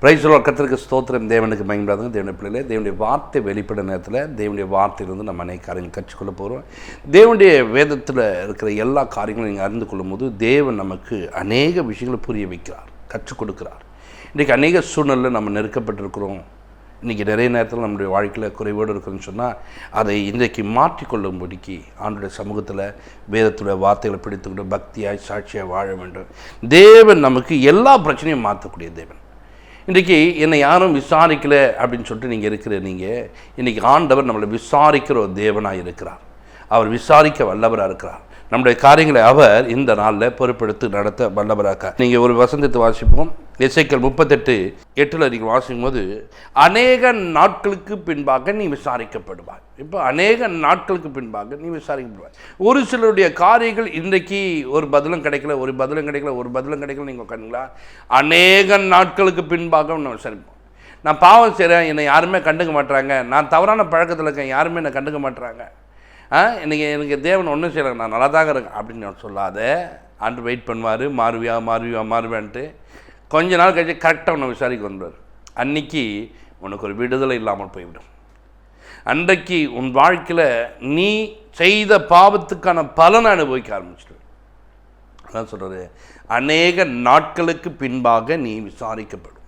Praise the Lord. கர்த்தருக்கு ஸ்தோத்திரம். தேவனுக்கு மகிமையுண்டாகுக. தேவனுடைய பிள்ளைகளே, தேவனுடைய வார்த்தை வெளிப்பட நேரத்தில் தேவனுடைய வார்த்தையிலிருந்து நம்ம அநேக காரியங்கள் கற்றுக்கொள்ள போகிறோம். தேவனுடைய வேதத்தில் இருக்கிற எல்லா காரியங்களும் நீங்கள் அறிந்து கொள்ளும் போது தேவன் நமக்கு அநேக விஷயங்களை புரிய வைக்கிறார், கற்றுக் கொடுக்கிறார். இன்றைக்கி அநேக சூழ்நிலையில் நம்ம நெருக்கப்பட்டிருக்கிறோம். இன்றைக்கி நிறைய நேரத்தில் நம்முடைய வாழ்க்கையில் குறைவோடு இருக்குன்னு சொன்னால் அதை இன்றைக்கு மாற்றிக்கொள்ளும்படிக்கு ஆண்டுடைய சமூகத்தில் வேதத்துடைய வார்த்தைகளை பிடித்துக்கிட்டு பக்தியாய் சாட்சியாக வாழ வேண்டும். தேவன் நமக்கு எல்லா பிரச்சனையும் மாற்றக்கூடிய தேவன். இன்றைக்கி என்னை யாரும் விசாரிக்கலை அப்படின்னு சொல்லிட்டு நீங்கள் நீங்கள் இன்றைக்கி ஆண்டவர் நம்மளை விசாரிக்கிற ஒரு தேவனாக இருக்கிறார். அவர் விசாரிக்க வல்லவராக இருக்கிறார். நம்முடைய காரியங்களை அவர் இந்த நாளில் பொறுப்பெடுத்து நடத்த வல்லவராக. நீங்கள் ஒரு வசனத்தை வாசிப்போம். எசேக்கியேல் 38:8 நீங்கள் வாசிக்கும் போது அநேக நாட்களுக்கு பின்பாக நீ விசாரிக்கப்படுவாய். இப்போ அநேக நாட்களுக்கு பின்பாக நீ விசாரிக்கப்படுவாய். ஒரு சிலருடைய காரியங்கள் இன்றைக்கு ஒரு பதிலும் கிடைக்கல, ஒரு பதிலும் கிடைக்கல. நீங்கள் கண்ணுங்களா, அநேக நாட்களுக்கு பின்பாக நான் விசாரிப்போம். நான் பாவம் செய்கிறேன், என்னை யாருமே கண்டுக்க மாட்டுறாங்க, நான் தவறான பழக்கத்தில் இருக்கேன், யாருமே என்னை கண்டுக்க மாட்டுறாங்க, எனக்கு தேவன் ஒன்றும் செய்யலை, நான் நல்லா தாங்க இருக்கேன் அப்படின்னு நான் சொல்லாத. ஆண்டு வெயிட் பண்ணுவார், மாறுவியான்ட்டு கொஞ்ச நாள் கழிச்சு கரெக்டாக உன்னை விசாரிக்க வந்துடுவார். அன்றைக்கி உனக்கு ஒரு விடுதலை இல்லாமல் போய்விடும். அன்றைக்கு உன் வாழ்க்கையில் நீ செய்த பாவத்துக்கான பலனை அனுபவிக்க ஆரம்பிச்சிடுவேன். அதான் சொல்கிறது, அநேக நாட்களுக்கு பின்பாக நீ விசாரிக்கப்படும்.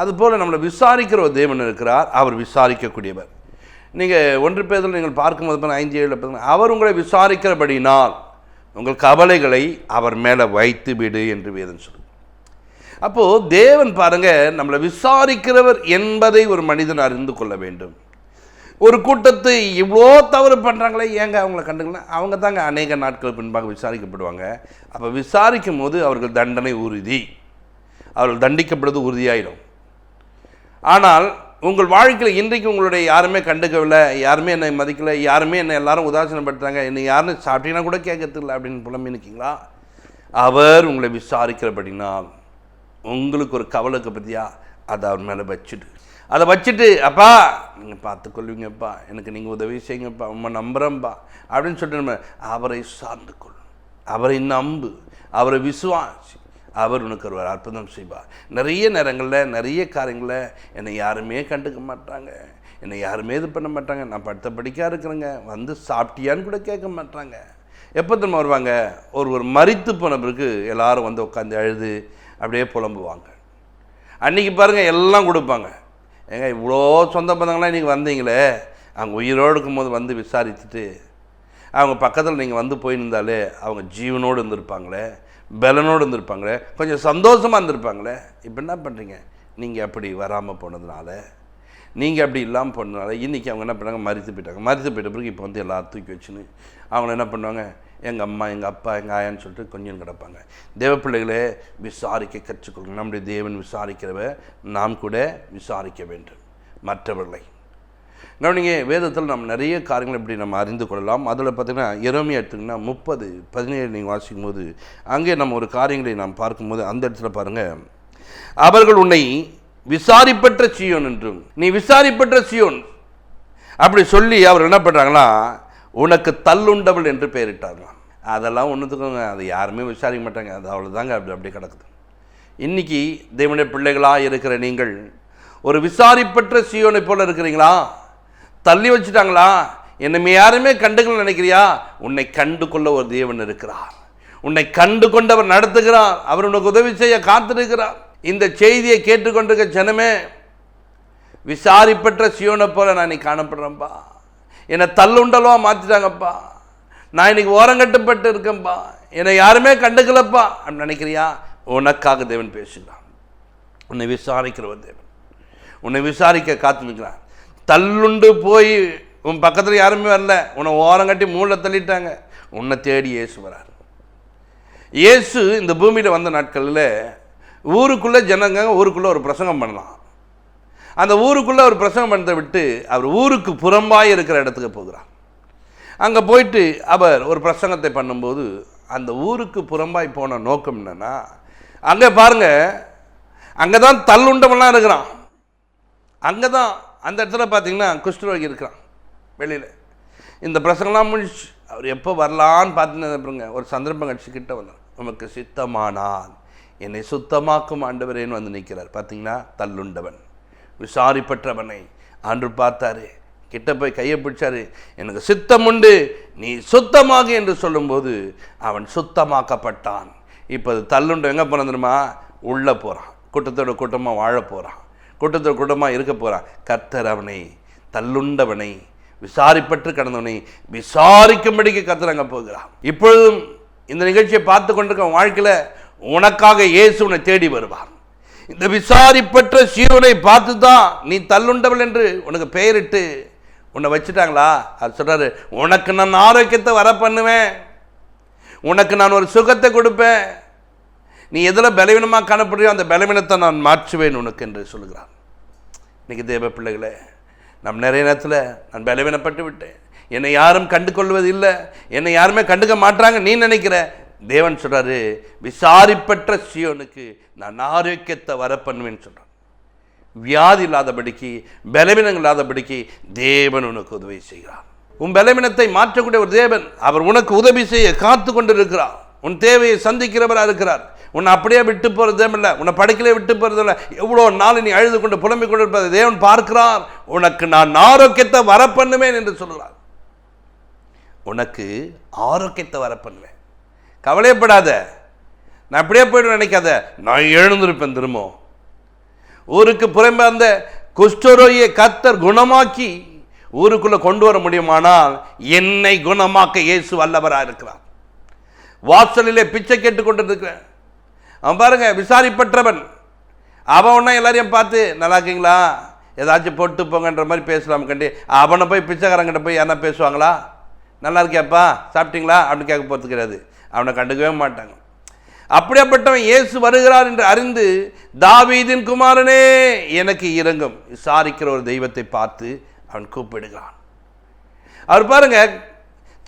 அதுபோல் நம்மளை விசாரிக்கிற ஒரு தேவன் இருக்கிறார். அவர் விசாரிக்கக்கூடியவர். நீங்கள் 1 பேதுரு நீங்கள் பார்க்கும்போது 5:7 அவர் உங்களை விசாரிக்கிறபடினால் உங்கள் கவலைகளை அவர் மேலே வைத்து விடு என்று வேதம் சொல்லுது. அப்போது தேவன் பாருங்கள், நம்மளை விசாரிக்கிறவர் என்பதை ஒரு மனிதன் அறிந்து கொள்ள வேண்டும். ஒரு கூட்டத்தை இவ்வளோ தவறு பண்ணுறாங்களே, ஏங்க அவங்கள கண்டுக்கலாம்? அவங்க தாங்க அநேக நாட்கள் பின்பாக விசாரிக்கப்படுவாங்க. அப்போ விசாரிக்கும் போது அவர்கள் தண்டனை உறுதி, அவர்கள் தண்டிக்கப்படுவது உறுதியாயிடும். ஆனால் உங்கள் வாழ்க்கையில் இன்றைக்கு உங்களுடைய யாருமே கண்டுக்கவில்லை, யாருமே என்னை மதிக்கலை, யாருமே என்னை எல்லாரும் உதாசீனப்படுத்துறாங்க, என்னை யாருன்னு சாப்பிட்டீங்கன்னா கூட கேட்கறதில்லை அப்படின்னு புலம்பி நிற்கிங்களா? அவர் உங்களை விசாரிக்கிறபடினால் உங்களுக்கு ஒரு கவலைக்கு பற்றியா அதை அவர் மேலே அதை வச்சுட்டு அப்பா நீங்கள் பார்த்துக்கொள்வீங்கப்பா, எனக்கு நீங்கள் உதவி செய்யுங்கப்பா, உண்மை நம்புகிறேன்ப்பா அப்படின்னு சொல்லிட்டு நம்ம அவரை சார்ந்து கொள்ளும், அவரை நம்பு, அவரை விசுவாசி, அவர் உனக்கு ஒரு அற்புதம் செய்வார். நிறைய நேரங்களில் நிறைய காரியங்களில் என்னை யாருமே கண்டுக்க மாட்டாங்க, என்னை யாருமே இது பண்ண மாட்டாங்க, நான் படுத்த படிக்காக இருக்கிறேங்க, வந்து சாப்பிட்டியான்னு கூட கேட்க மாட்டாங்க. எப்போ திரும்ப வருவாங்க? ஒரு மரித்து போன பிறகு எல்லோரும் வந்து உட்காந்து அழுது அப்படியே புலம்புவாங்க. அன்றைக்கி பாருங்கள் எல்லாம் கொடுப்பாங்க. ஏங்க இவ்வளோ சொந்த பந்தங்களாம் இன்றைக்கி வந்தீங்களே, அவங்க உயிரோடு இருக்கும்போது வந்து விசாரிச்சுட்டு அவங்க பக்கத்தில் நீங்கள் வந்து போயிருந்தாலே அவங்க ஜீவனோடு இருந்திருப்பாங்களே, பலனோடு இருந்திருப்பாங்களே, கொஞ்சம் சந்தோஷமாக இருந்திருப்பாங்களே. இப்போ என்ன பண்ணுறீங்க? நீங்கள் அப்படி வராமல் போனதுனால, நீங்கள் அப்படி இல்லாமல் போனதுனால இன்றைக்கி அவங்க என்ன பண்ணாங்க? மரித்து போயிட்ட பிறகு இப்போ வந்து எல்லாரும் தூக்கி வச்சுன்னு அவங்கள என்ன பண்ணுவாங்க? எங்கள் அம்மா, எங்கள் அப்பா, எங்கள் ஆயான்னு சொல்லிட்டு கொஞ்சம் கிடப்பாங்க. தேவ பிள்ளைகளே, விசாரிக்க கற்றுக்கொள்ளுங்க. நம்முடைய தேவன் விசாரிக்கிறவ, நாம் கூட விசாரிக்க வேண்டும் மற்றவர்களை. கவனிங்க, வேதத்தில் நம்ம நிறைய காரியங்கள் இப்படி நம்ம அறிந்து கொள்ளலாம். அதில் பார்த்திங்கன்னா எரேமியா எடுத்திங்கன்னா 30:17 நீங்கள் வாசிக்கும் போது அங்கே நம்ம ஒரு காரியங்களை நாம் பார்க்கும்போது அந்த இடத்துல பாருங்கள், அவர்கள் உன்னை விசாரிப்பற்ற சீயோன் என்றும், நீ விசாரிப்பற்ற சீயோன் அப்படி சொல்லி அவர் என்ன பண்ணுறாங்களா, உனக்கு தள்ளுண்டவள் என்று பெயரிட்டார்களாம். அதெல்லாம் ஒன்றுத்துக்கோங்க, அதை யாருமே விசாரிக்க மாட்டாங்க, அது அவ்வளோதாங்க, அப்படி கிடக்குது. இன்றைக்கி தேவனுடைய பிள்ளைகளாக இருக்கிற நீங்கள் ஒரு விசாரிப்பற்ற சீயோனை போல் இருக்கிறீங்களா? தள்ளி வச்சுட்டாங்களா? என்னை யாருமே கண்டுக்கல நினைக்கிறியா? உன்னை கண்டு கொள்ள ஒரு தேவன் இருக்கிறார். உன்னை கண்டு கொண்டவர் நடத்துகிறார். அவர் உனக்கு உதவி செய்ய காத்திருக்கிறார். இந்த செய்தியை கேட்டுக்கொண்டிருக்க ஜனமே, விசாரிப்பற்ற சீயோனை போல நான் இன்னைக்கு காணப்படுறேன்ப்பா, என்னை தள்ளுண்டலவாக மாற்றிட்டாங்கப்பா, நான் இன்னைக்கு ஓரங்கட்டப்பட்டு இருக்கேன்ப்பா, என்னை யாருமே கண்டுக்கலப்பா அப்படின்னு நினைக்கிறியா? உனக்காக தேவன் பேசுகிறான். உன்னை விசாரிக்கிறவர் தேவன், உன்னை விசாரிக்க காத்து நிற்கிறான். தள்ளுண்டு போய் உன் பக்கத்தில் யாருமே வரல, உன்னை ஓரங்கட்டி மூளை தள்ளிட்டாங்க, உன்னை தேடி இயேசு வரார். இயேசு இந்த பூமியில் வந்த நாட்களில் ஊருக்குள்ளே ஜனங்க ஊருக்குள்ளே ஒரு பிரசங்கம் பண்ணலாம். அந்த ஊருக்குள்ளே ஒரு பிரசங்கம் பண்ணதை விட்டு அவர் ஊருக்கு புறம்பாய் இருக்கிற இடத்துக்கு போகிறார். அங்கே போயிட்டு அவர் ஒரு பிரசங்கத்தை பண்ணும்போது அந்த ஊருக்கு புறம்பாய் போன நோக்கம் என்னென்னா, அங்கே பாருங்கள், அங்கே தான் தள்ளுண்டவெல்லாம் இருக்கிறான். அங்கே தான் அந்த இடத்துல பார்த்தீங்கன்னா குஷ்டரோகி இருக்கிறான் வெளியில். இந்த பிரசங்கம்லாம் முடிச்சு அவர் எப்போ வரலான்னு பார்த்துன்னு ஒரு சந்தர்ப்பம் கட்சிக்கிட்ட வந்தார். உமக்கு சித்தமானால் என்னை சுத்தமாக்கும் ஆண்டவரேன்னு வந்து நிற்கிறார். பார்த்தீங்கன்னா, தள்ளுண்டவன் விசாரிப்பற்றவனை ஆண்டு பார்த்தாரு, கிட்ட போய் கையை பிடிச்சாரு. எனக்கு சித்தம் உண்டு, நீ சுத்தமாக என்று சொல்லும்போது அவன் சுத்தமாக்கப்பட்டான். இப்போ தள்ளுண்டு எங்கே போன தெரியுமா? உள்ளே போகிறான், கூட்டத்தோட கூட்டமாக வாழ போகிறான், கூட்டத்தோட கூட்டமாக இருக்க போகிறான். கர்த்தர் அவனை, தள்ளுண்டவனை, விசாரிப்பற்று கடந்தவனை விசாரிக்கும்படிக்கு கர்த்தர் அங்கே போகிறான். இப்பொழுதும் இந்த நிகழ்ச்சியை பார்த்து கொண்டிருக்க வாழ்க்கையில் உனக்காக இயேசு உன்னை தேடி வருவார். இந்த விசாரிப்பற்ற சீயோனை பார்த்து தான் நீ தள்ளுண்டவள் என்று உனக்கு பெயரிட்டு உன்னை வச்சுட்டாங்களா? அது சொல்றாரு, உனக்கு நான் ஆரோக்கியத்தை வர பண்ணுவேன், உனக்கு நான் ஒரு சுகத்தை கொடுப்பேன், நீ எதில் பலவீனமாக காணப்படுறியோ அந்த பலவீனத்தை நான் மாற்றுவேன் உனக்கு என்று சொல்கிறார். இன்னைக்கு தேவ பிள்ளைகளே, நம் நிறைய நேரத்தில் நான் பலவீனப்பட்டு விட்டேன், என்னை யாரும் கண்டு கொள்வது இல்லை, என்னை யாருமே கண்டுக்க மாட்டாங்க நீ நினைக்கிற. தேவன் சொல்றாரு, விசாரிப்பற்ற சீயோனுக்கு நான் ஆரோக்கியத்தை வர பண்ணுவேன்னு சொல்றார். வியாதி இல்லாதபடிக்கு, பலவீனங்கள் இல்லாதபடிக்கு தேவன் உனக்கு உதவி செய்கிறார். உன் பலவீனத்தை மாற்றக்கூடிய ஒரு தேவன், அவர் உனக்கு உதவி செய்ய காத்து கொண்டு இருக்கிறார். உன் தேவையை சந்திக்கிறவராக இருக்கிறார். உன்னை அப்படியே விட்டு போகிறதே இல்லை, உன்னை படுக்கையிலே விட்டு போகிறது இல்லை. எவ்வளோ நாள் நீ அழுது கொண்டு புலம்பிக் கொண்டு இருப்பதை தேவன் பார்க்கிறார். உனக்கு நான் ஆரோக்கியத்தை வர பண்ணுவேன் என்று சொல்கிறார். உனக்கு ஆரோக்கியத்தை வர பண்ணுவேன், கவலைப்படாத, நான் அப்படியே போய்ட்டு நினைக்காத, நான் எழுந்திருப்பேன். திரும்ப ஊருக்கு புறம்பே அந்த குஷ்டரோகியை கர்த்தர் குணமாக்கி ஊருக்குள்ளே கொண்டு வர முடியுமானால் என்னை குணமாக்க இயேசு வல்லவராக இருக்கிறார். வாசலிலே பிச்சை கேட்டு கொண்டு இருக்கிறேன். அவன் பாருங்க, விசாரிப்பற்றவன். அவன் ஒன்றா எல்லாரையும் பார்த்து நல்லா இருக்கீங்களா, ஏதாச்சும் போட்டு போங்கன்ற மாதிரி பேசலாம் கண்டி. அவனை போய் பிச்சைக்காரங்கிட்ட போய் யாரா பேசுவாங்களா? நல்லா இருக்கியாப்பா, சாப்பிட்டீங்களா அப்படின்னு கேட்க போகிறது கிடையாது. அவனை கண்டுக்கவே மாட்டாங்க. அப்படியாப்பட்டவன் இயேசு வருகிறார் என்று அறிந்து, தாவீதின் குமாரனே எனக்கு இரங்கும், விசாரிக்கிற ஒரு தெய்வத்தை பார்த்து அவன் கூப்பிடுகிறான். அவர் பாருங்க,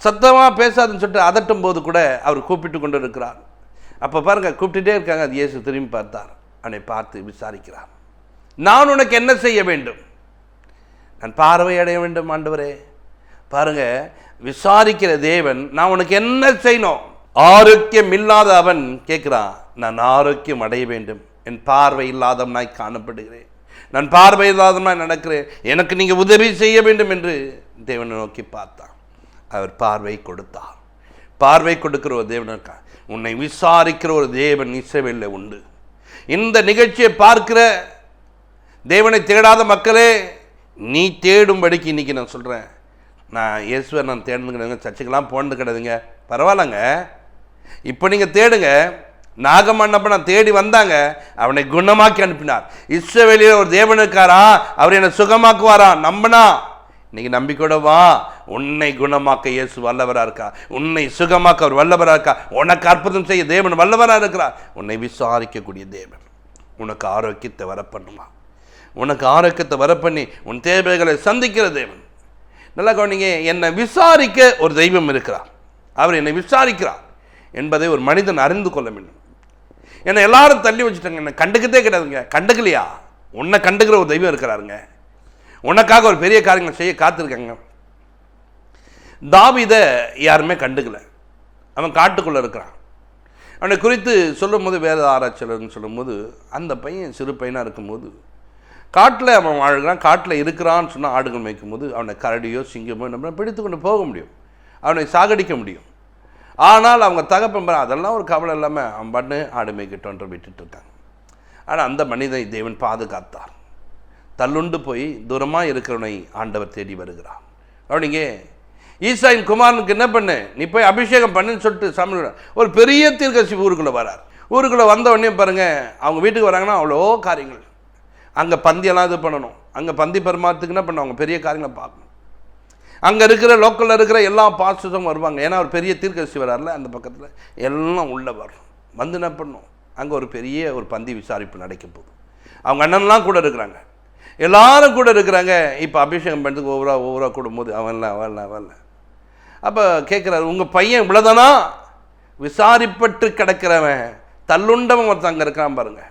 சத்தமாக பேசாதுன்னு சொல்லிட்டு அதட்டும் போது கூட அவர் கூப்பிட்டு கொண்டு இருக்கிறார். அப்போ பாருங்க, கூப்பிட்டுட்டே இருக்காங்க. அது இயேசு திரும்பி பார்த்தார், அவனை பார்த்து விசாரிக்கிறார். நான் உனக்கு என்ன செய்ய வேண்டும்? நான் பார்வை அடைய வேண்டும் ஆண்டவரே. பாருங்க, விசாரிக்கிற தேவன், நான் உனக்கு என்ன செய்யணும்? ஆரோக்கியம் இல்லாத அவன் கேட்கிறான், நான் ஆரோக்கியம் அடைய வேண்டும், என் பார்வை இல்லாதவனாய் காணப்படுகிறேன், நான் பார்வை இல்லாதவனாய் நடக்கிறேன், எனக்கு நீங்க உதவி செய்ய வேண்டும் என்று தேவனை நோக்கி பார்த்தான். அவர் பார்வை கொடுத்தார். பார்வை கொடுக்கிற ஒரு தேவன் இருக்கா. உன்னை விசாரிக்கிற ஒரு தேவன் இஸ்ரவேலில் உண்டு. இந்த நிகழ்ச்சியை பார்க்கிற தேவனை தேடாத மக்களே, நீ தேடும்படிக்கு இன்னைக்கு நான் சொல்றேன். நான் இயேசுவை நான் தேடுங்க, சர்ச்சுக்கெல்லாம் போனது கிடையாதுங்க, பரவாயில்லங்க. இப்போ நீங்கள் தேடுங்க. நாகமன்னப்ப நான் தேடி வந்தாங்க, அவனை குணமாக்கி அனுப்பினார். இஸ்ரவேலில் ஒரு தேவன் இருக்காரா, அவர் என்னை சுகமாக்குவாரா? நம்பினா இன்னைக்கு நம்பிக்கையோட வா. உன்னை குணமாக்க இயேசு வல்லவராக இருக்கா, உன்னை சுகமாக்க அவர் வல்லவராக இருக்கா, உனக்கு அற்புதம் செய்ய தேவன் வல்லவராக இருக்கிறார். உன்னை விசாரிக்கக்கூடிய தேவன் உனக்கு ஆரோக்கியத்தை வர பண்ணுமா, உனக்கு ஆரோக்கியத்தை வர பண்ணி உன் தேவைகளை சந்திக்கிற தேவன். நல்லா கவனிங்க, என்னை விசாரிக்க ஒரு தெய்வம் இருக்கிறார், அவர் என்னை விசாரிக்கிறார் என்பதை ஒரு மனிதன் அறிந்து கொள்ள வேண்டும். என்னை எல்லாரும் தள்ளி வச்சுட்டாங்க, என்னை கண்டுக்கதே கிடையாதுங்க. கண்டுக்கலையா? உன்னை கண்டுக்கிற ஒரு தெய்வம் இருக்கிறாருங்க, உனக்காக ஒரு பெரிய காரியங்கள் செய்ய காத்திருக்காங்க. தாவீதை யாருமே கண்டுக்கல, அவன் காட்டுக்குள்ளே இருக்கிறான். அவனை குறித்து சொல்லும் போது, வேத ஆராய்ச்சியாளர்னு சொல்லும் போது, அந்த பையன் சிறு பையனாக இருக்கும்போது காட்டில் அவன் வாழ்கிறான். காட்டில் இருக்கிறான்னு சொன்னால் ஆடுகள் மேய்க்கும் போது அவனை கரடியோ சிங்கமோ நம்ம பிடித்து கொண்டு போக முடியும், அவனை சாகடிக்க முடியும். ஆனால் அவங்க தகப்பன் அதெல்லாம் ஒரு கவலை இல்லாமல் அவன் பண்ணு ஆடு மேய்க்கிட்டோன்ற விட்டுட்டு இருக்காங்க. ஆனால் அந்த மனிதனை தேவன் பாதுகாத்தார். தள்ளுண்டு போய் தூரமாக இருக்கிறவனை ஆண்டவர் தேடி வருகிறார். அவனிங்க ஈசாயின் குமாரனுக்கு என்ன பண்ணு, நீ போய் அபிஷேகம் பண்ணுன்னு சொல்லிட்டு சாமி ஒரு பெரிய தீர்க்கதரிசி ஊருக்குள்ளே வரார். ஊருக்குள்ளே வந்த உடனே பாருங்கள், அவங்க வீட்டுக்கு வராங்கன்னா அவ்வளோ காரியங்கள். அங்கே பந்தியெல்லாம் இது பண்ணணும், அங்கே பந்தி பரிமாறத்துக்கு என்ன பண்ணுவாங்க, பெரிய காரியங்களை பார்க்கணும். அங்கே இருக்கிற லோக்கலில் இருக்கிற எல்லா பாஸ்டர்ஸும் வருவாங்க, ஏன்னா ஒரு பெரிய தீர்க்கதரிசி வரார்ல அந்த பக்கத்தில், எல்லாம் உள்ளே வரும். வந்து என்ன பண்ணும், அங்கே ஒரு பெரிய ஒரு பந்தி விசாரிப்பு நடக்க போகுது. அவங்க அண்ணன்லாம் கூட இருக்கிறாங்க, எல்லாரும் கூட இருக்கிறாங்க. இப்போ அபிஷேகம் பண்ணுறதுக்கு ஒவ்வொரு கூடும்போது அவன்ல அப்போ கேட்குறாரு, உங்கள் பையன் இவ்வளோதானா? விசாரிப்பட்டு கிடக்கிறவன் தள்ளுண்டவன் ஒருத்தன் அங்கே இருக்கான் பாருங்க.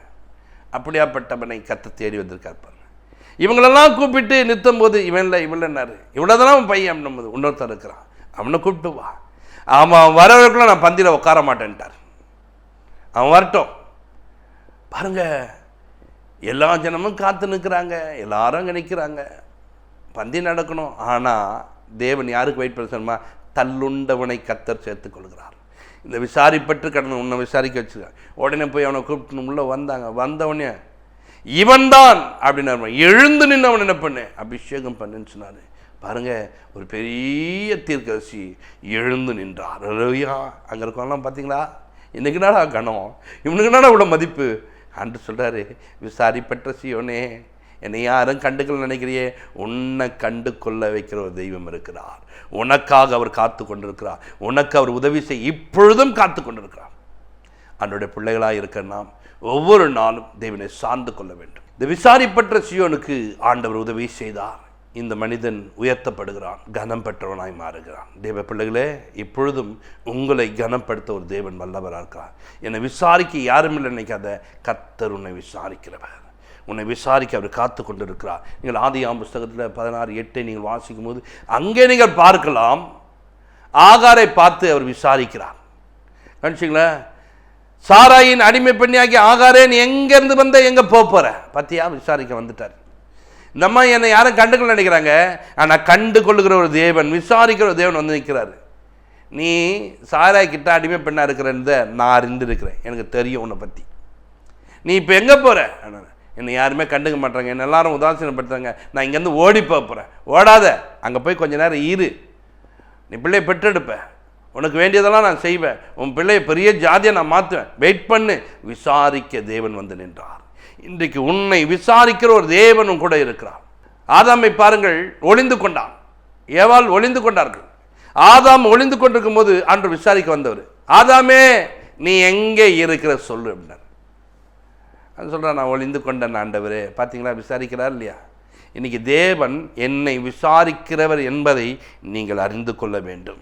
அப்படியாப்பட்டவனை கத்த தேடி வந்திருக்கார் பாருங்க. இவங்களெல்லாம் கூப்பிட்டு நிறுத்தும் போது இவன் இல்லை இவ்வளோன்னாரு, இவ்வளோதானா அவன் பையன் அப்படின்னும் இன்னொருத்தர் இருக்கிறான், அவனை கூப்பிட்டு வா. அவன் வரவர்களுக்குள்ள நான் பந்தியில் உட்கார மாட்டேன்ட்டார். அவன் வரட்டும், பாருங்க, எல்லா ஜனமும் காத்து நிற்கிறாங்க, எல்லாரும் அங்கே நிற்கிறாங்க, பந்தி நடக்கணும். ஆனால் தேவன் யாருக்கு வெயிட் பண்ண சொன்னா? தள்ளுண்டவனை கர்த்தர் சேர்த்துக் கொள்கிறார். இந்த விசாரிப்பட்டு கடந்து உன்னை விசாரிக்க வச்சுருக்காங்க. உடனே போய் அவனை கூப்பிட்டு உள்ளே வந்தாங்க. வந்தவனே இவன் தான் அப்படின்னு எழுந்து நின்று அவன் என்ன பண்ணு, அபிஷேகம் பண்ணுன்னு சொன்னார். பாருங்க, ஒரு பெரிய தீர்க்கதரிசி எழுந்து நின்றார். அங்கே இருக்கவங்களாம் பார்த்தீங்களா, இன்னைக்கு நாடா கணம், இவனுக்கு நாடா இவ்வளோ மதிப்பு அன்று சொல்கிறாரு, விசாரிப்பட்ட சீயோனே, என்னை யாரும் கண்டுக்கல நினைக்கிறியே, உன்னை கண்டு கொள்ள வைக்கிற ஒரு தெய்வம் இருக்கிறார். உனக்காக அவர் காத்து கொண்டிருக்கிறார். உனக்கு அவர் உதவி செய்ய இப்பொழுதும் காத்து கொண்டிருக்கிறார். அவனுடைய பிள்ளைகளாக இருக்க நாம் ஒவ்வொரு நாளும் தேவனை சார்ந்து கொள்ள வேண்டும். இந்த விசாரிப்பட்ட சீயோனுக்கு ஆண்டவர் உதவி செய்தார். இந்த மனிதன் உயர்த்தப்படுகிறான், கனம் பெற்றவனாய் மாறுகிறான். தேவ பிள்ளைகளே, இப்பொழுதும் உங்களை கனப்படுத்த ஒரு தேவன் வல்லவராக இருக்கிறார். என்னை விசாரிக்க யாரும் இல்லை நினைக்காத, கர்த்தர் உன்னை விசாரிக்கிறவர். உன்னை விசாரிக்க அவர் காத்து கொண்டு இருக்கிறார். நீங்கள் ஆதியாகமம் புஸ்தகத்தில் 16:8 நீங்கள் வாசிக்கும் போது அங்கே நீங்கள் பார்க்கலாம், ஆகாரை பார்த்து அவர் விசாரிக்கிறார். கணிச்சிங்களா, சாராயின் அடிமை பெண்ணியாகி ஆகாரே, நீ எங்கேருந்து வந்த, எங்கே போகிற பத்தியா விசாரிக்க வந்துட்டார். இந்த அம்மா என்னை யாரும் கண்டுக்கொள்ள நினைக்கிறாங்க, ஆனால் கண்டு கொள்ளுகிற ஒரு தேவன், விசாரிக்கிற ஒரு தேவன் வந்து நிற்கிறாரு. நீ சாராய் கிட்ட அடிமை பெண்ணாக இருக்கிறத நான் அறிந்திருக்கிறேன், எனக்கு தெரியும் உன்னை பற்றி. நீ இப்போ எங்கே போகிற? என்னை யாருமே கண்டுக்க மாட்டாங்க, என்ன எல்லாரும் உதாசீனப்படுத்துறாங்க, நான் இங்கேருந்து ஓடி போகிறேன். ஓடாத, அங்கே போய் கொஞ்ச நேரம் இரு, நீ பிள்ளையை பெற்றெடுப்ப, உனக்கு வேண்டியதெல்லாம் நான் செய்வேன், உன் பிள்ளையை பெரிய ஜாதியை நான் மாற்றுவேன், வெயிட் பண்ணு. விசாரிக்க தேவன் வந்து நின்றார். இன்றைக்கு உன்னை விசாரிக்கிற ஒரு தேவனும் கூட இருக்கிறார். ஆதாமை பாருங்கள், ஒளிந்து கொண்டான், ஏவாள் ஒளிந்து கொண்டார்கள். ஆதாம் ஒளிந்து கொண்டிருக்கும் போது அன்று விசாரிக்க வந்தவர், ஆதாமே நீ எங்கே இருக்கிற சொல்லு அப்படின்னார். அது சொல்கிறார், நான் ஒளிந்து கொண்டேன் ஆண்டவரே. பார்த்தீங்களா, விசாரிக்கிறார் இல்லையா? இன்னைக்கு தேவன் என்னை விசாரிக்கிறவர் என்பதை நீங்கள் அறிந்து கொள்ள வேண்டும்.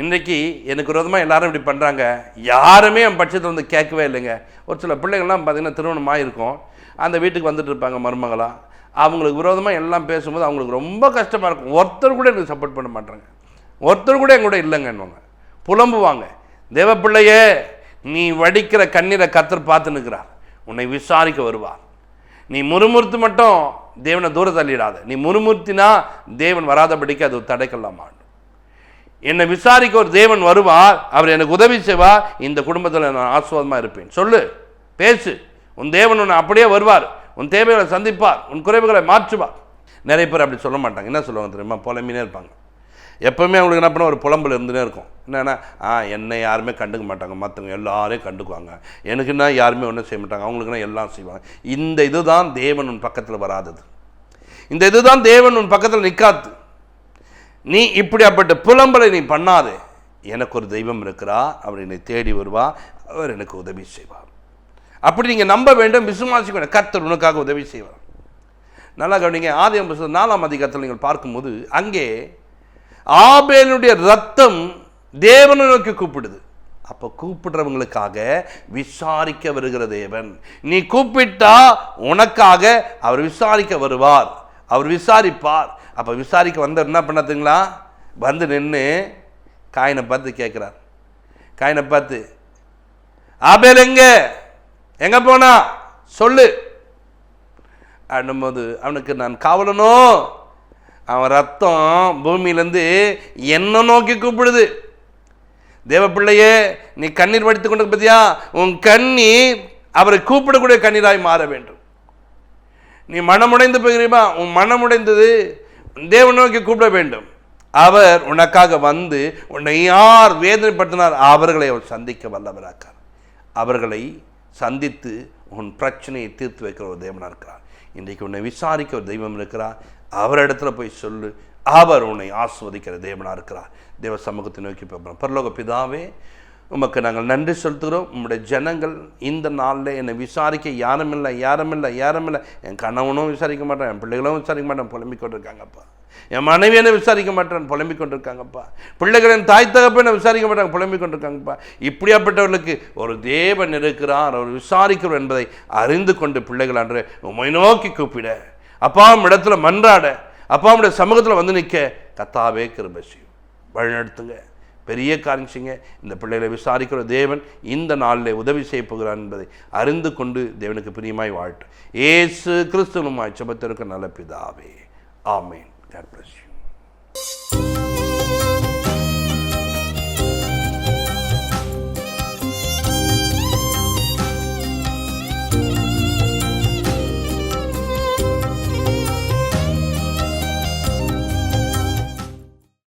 இன்றைக்கி எனக்கு விரோதமாக எல்லாரும் இப்படி பண்ணுறாங்க, யாருமே என் பட்சத்தை வந்து கேட்கவே இல்லைங்க. ஒரு சில பிள்ளைங்கள்லாம் பார்த்திங்கன்னா திருமணமாக இருக்கும், அந்த வீட்டுக்கு வந்துட்டு இருப்பாங்க மருமகளாக, அவங்களுக்கு விரோதமாக எல்லாம் பேசும்போது அவங்களுக்கு ரொம்ப கஷ்டமாக இருக்கும். ஒருத்தர் கூட எனக்கு சப்போர்ட் பண்ண மாட்டாங்க, ஒருத்தர் கூட எங்கூட இல்லைங்கன்னுவாங்க, புலம்புவாங்க. தேவ பிள்ளையே, நீ வடிக்கிற கண்ணீரை கர்த்தர் பார்த்து நிற்கிறார், உன்னை விசாரிக்க வருவார். நீ முறுமுறுத்து மட்டும் தேவனை தூர தள்ளிடாத. நீ முறுமுறுத்தினா தேவன் வராதபடிக்கு அது தடைக்கல்லாமா. என்னை விசாரிக்க ஒரு தேவன் வருவார், அவர் எனக்கு உதவி செய்வார், இந்த குடும்பத்தில் நான் ஆசுவாதமாக இருப்பேன். சொல்லு, பேசு, உன் தேவன் உன்னை அப்படியே வருவார், உன் தேவைகளை சந்திப்பார், உன் குறைவுகளை மாற்றுவார். நிறைய பேர் அப்படி சொல்ல மாட்டாங்க. என்ன சொல்லுவாங்க தெரியுமா? புலம்பினே இருப்பாங்க. எப்போவுமே அவங்களுக்கு என்ன பண்ண, ஒரு புலம்பல் இருந்துனே இருக்கும். என்னென்னா, என்னை யாருமே கண்டுக்க மாட்டாங்க, மற்றவங்க எல்லாரையும் கண்டுக்குவாங்க, எனக்குன்னா யாருமே ஒன்றும் செய்ய மாட்டாங்க, அவங்களுக்குன்னா எல்லாம் செய்வாங்க. இந்த இதுதான் தேவன் உன் பக்கத்தில் வராதது. இந்த இதுதான் தேவன் உன் பக்கத்தில் நிற்காது. நீ இப்படியாப்பட்ட புலம்பலை நீ பண்ணாதே. எனக்கு ஒரு தெய்வம் இருக்கிறா, அவர் என்னை தேடி வருவா, அவர் எனக்கு உதவி செய்வார். அப்படி நீங்கள் நம்ப வேண்டும், விசுவாசிக்க வேண்டும். கர்த்தர் உனக்காக உதவி செய்வார். நல்லா கவனிங்க, ஆதியாகமம் புத்தகம் 4ஆம் அதிகாரத்தில் நீங்கள் பார்க்கும்போது அங்கே ஆபேலுடைய ரத்தம் தேவனை நோக்கி கூப்பிடுது. அப்போ கூப்பிடுறவங்களுக்காக விசாரிக்க வருகிற தேவன். நீ கூப்பிட்டா உனக்காக அவர் விசாரிக்க வருவார், அவர் விசாரிப்பார். அப்போ விசாரிக்க வந்தவர் என்ன பண்ணாதுங்களா, வந்து நின்று காயினை பார்த்து கேட்குறார். காயினை பார்த்து, ஆபேல் எங்கே போனா சொல்லு அப்படின்போது அவனுக்கு நான் காவலனோ, அவன் ரத்தம் பூமியிலேருந்து என்ன நோக்கி கூப்பிடுது. தேவ பிள்ளையே, நீ கண்ணீர் வடித்து கொண்டு பார்த்தியா, உன் கண்ணீர் அவரை கூப்பிடக்கூடிய கண்ணீராய் மாற வேண்டும். நீ மனமுடைந்து போகிறீமா, உன் மனமுடைந்தது தேவ நோக்கி கூப்பிட வேண்டும். அவர் உனக்காக வந்து உன்னை யார் வேதனைப்படுத்தினார் அவர்களை அவர் சந்திக்க வல்லவராக்கார். அவர்களை சந்தித்து உன் பிரச்சனையை தீர்த்து வைக்கிற ஒரு தேவனாக இருக்கிறார். இன்றைக்கு உன்னை விசாரிக்க ஒரு தெய்வம் இருக்கிறார், அவரிடத்துல போய் சொல்லு, அவர் உன்னை ஆஸ்வதிக்கிற தேவனாக இருக்கிறார். தேவ சமூகத்தை நோக்கி போகிறோம். பரலோக பிதாவே, உமக்கு நாங்கள் நன்றி செலுத்துகிறோம். உம்முடைய ஜனங்கள் இந்த நாளில் என்னை விசாரிக்க யாருமில்லை, என் கணவனும் விசாரிக்க மாட்டேன், என் பிள்ளைகளும் விசாரிக்க மாட்டேன், புலம்பிக் கொண்டிருக்காங்கப்பா. என் மனைவியை விசாரிக்க மாட்டேன், புலம்பிக் கொண்டிருக்காங்கப்பா. பிள்ளைகளின் தாய் தகப்பனை விசாரிக்க மாட்டாங்க, புலம்பிக் கொண்டிருக்காங்கப்பா. இப்படியாப்பட்டவர்களுக்கு ஒரு தேவன் இருக்கிறார், அவர் விசாரிக்கிறோம் என்பதை அறிந்து கொண்டு பிள்ளைகள் அன்று உம்மை நோக்கி கூப்பிட, அப்பாவும் இடத்துல மன்றாட, அப்பாவுடைய சமூகத்தில் வந்து நிற்க கர்த்தாவே கிருபை செய்யும். வழிநடத்துங்க. பெரிய காரியம் செய்யுங்க. இந்த பிள்ளைகளை விசாரிக்கிற தேவன் இந்த நாளில் உதவி செய்ய போகிறார் என்பதை அறிந்து கொண்டு தேவனுக்கு பிரியமாய் வாழ்த்து இயேசு கிறிஸ்துவுமாய் ஜெபத்திற்கு நல்ல பிதாவே, ஆமென். God bless you.